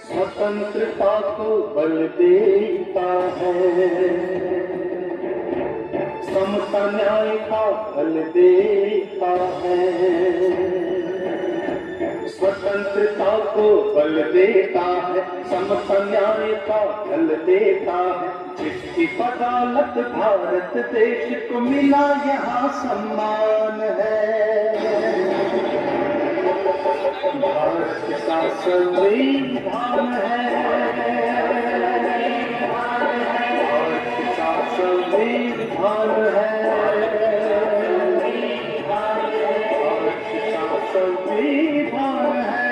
स्वतंत्रता को बल देता है, समता न्याय का बल देता है। स्वतंत्रता को बल देता है, समता न्याय का बल देता है। जिसकी बदौलत भारत देश को मिला यहाँ सम्मान है। भारत का संविधान है, भारत का संविधान है, भारत का संविधान है,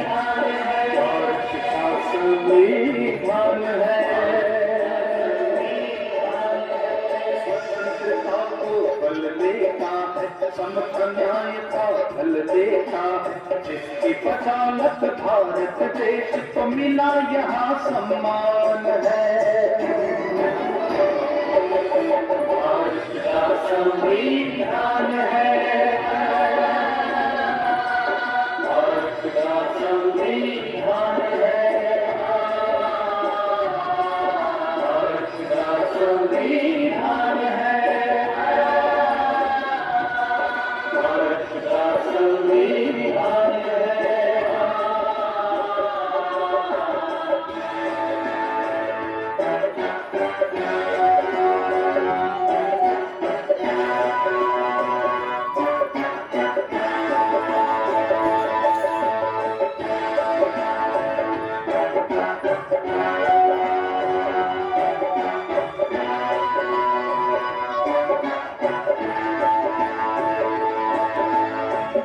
भारत का संविधान है। स्वतंत्रता को बल देता है, समता न्याय का बल देता है। जिसकी बदौलत भारत देश को मिला यहाँ सम्मान है। भारत का संविधान है, भारत का संविधान है, भारत का संविधान है, भारत का संविधान है।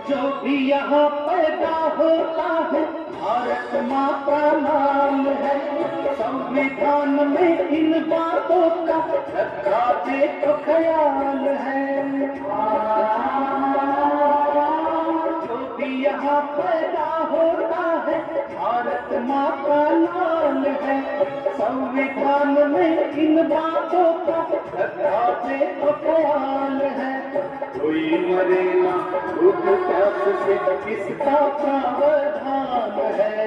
जो भी यहाँ पैदा होता है भारत माँ का नाम है। संविधान में इन बातों का रखा देखो ख्याल है। जो भी यहाँ पैदा होता है भारत माँ का नाम है। संविधान में इन बातों का रखा देखो ख्याल है। कोई मरे ना भूख प्यास से, इसका प्रावधान है।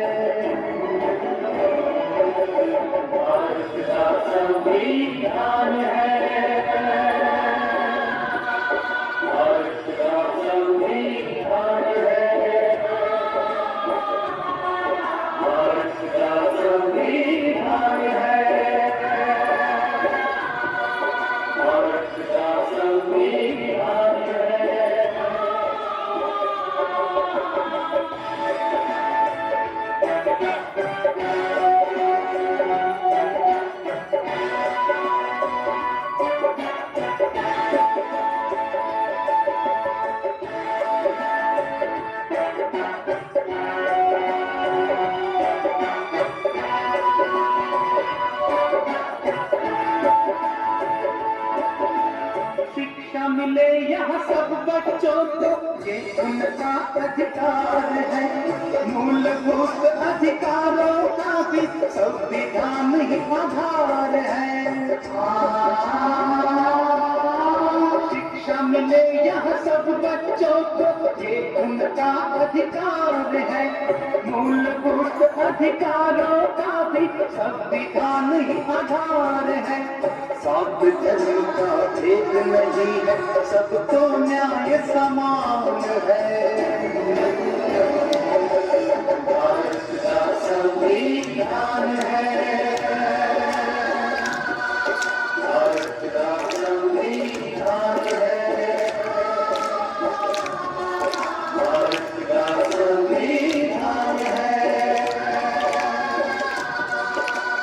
भारत का संविधान है, भारत का संविधान है, भारत का संविधान है, भारत का संविधान है। शिक्षा मिले यहाँ सब बच्चों को, ये उनका अधिकार है। मूलभूत अधिकारों का भी संविधान ही आधार है। शिक्षा मिले यहाँ सब बच्चों को, ये उनका अधिकार है। मूलभूत अधिकारों का भी संविधान ही आधार है। सात जन्म का भेद नहीं है, सबको न्याय समान है। भारत का संविधान है, भारत का संविधान है, भारत का संविधान है,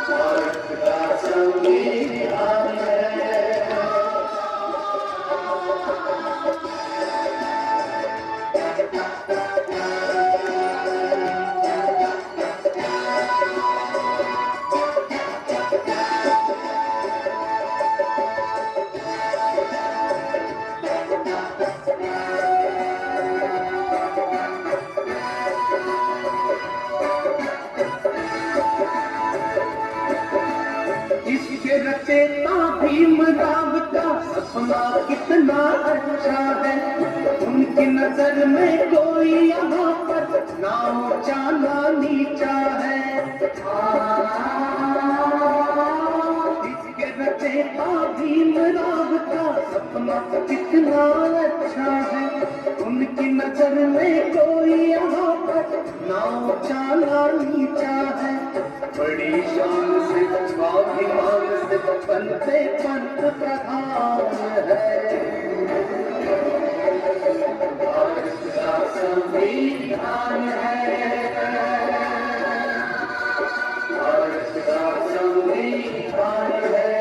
भारत का संविधान है। सपना कितना अच्छा है, उनकी नजर में कोई यहाँ पर ना ऊंचा ना नीचा है। इसके रचेता भीमराव का सपना कितना अच्छा है, उनकी नजर में कोई यहाँ पर ना ऊंचा ना नीचा है। बड़ी शान से स्वाभिमान से बनते पंत प्रधान है। भारत का संविधान है, भारत का संविधान है,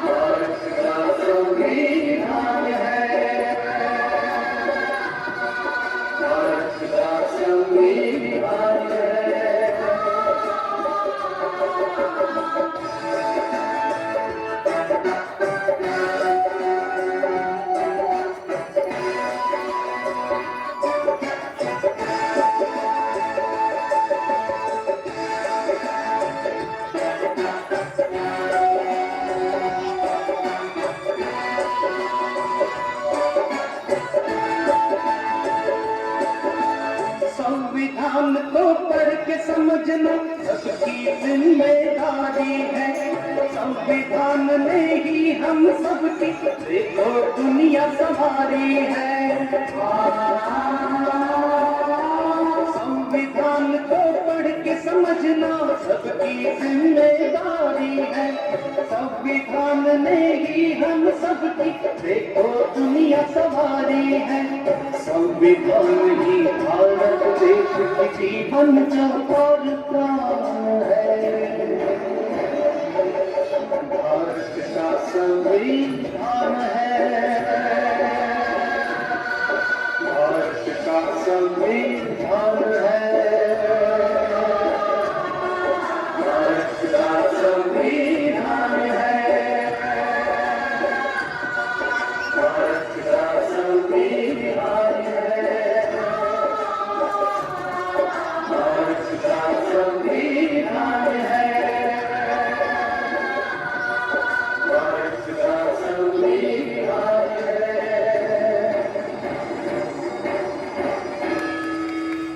भारत का संविधान है, भारत का संविधान है। संविधान को पढ़ के समझना सबकी जिम्मेदारी है। संविधान ने ही हम सबकी देखो दुनिया संवारी है। संविधान को पढ़ के समझना सबकी जिम्मेदारी है। संविधान ने ही हम सबकी देखो दुनिया संवारी है। संविधान ही भारत देश की जीवन चौपाल है। भारत का संविधान है, भारत का संविधान है, भारत का संविधान है, भारत का संविधान।